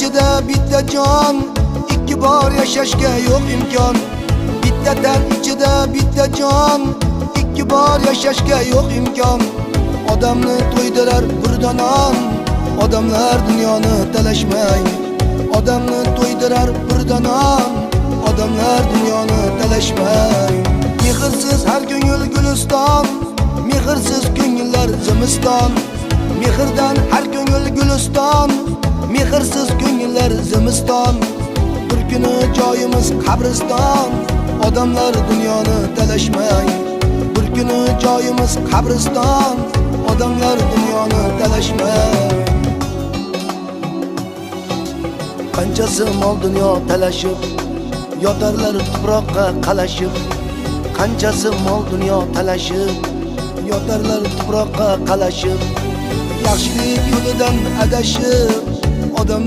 ichida bitta jon, ikki bor yashashga yo'q imkon. Bitta tan ichida bitta jon, ikki bor yashashga yo'q imkon. Odamni to'ydirar bir donon, odamlar dunyoni talashmaydi. Odamni to'ydirar bir donon, odamlar dunyoni talashmaydi. Mehrsiz har ko'ngil guliston, mehrsiz ko'ngillar zimiston. Mehrdan har ko'ngil guliston, mehrsiz ko'ngillar zimiston. Bir kuni joyimiz qabriston, odamlar dunyoni talashmaydi. Bir kuni joyimiz qabriston, odamlar dunyoni talashmaydi. Qanchasi mol dunyo talashib, yotarlar tuproqqa qalashib. Qanchasi mol dunyo talashib, yotarlar tuproqqa qalashib. Yaxshilik yo'lidan adashib,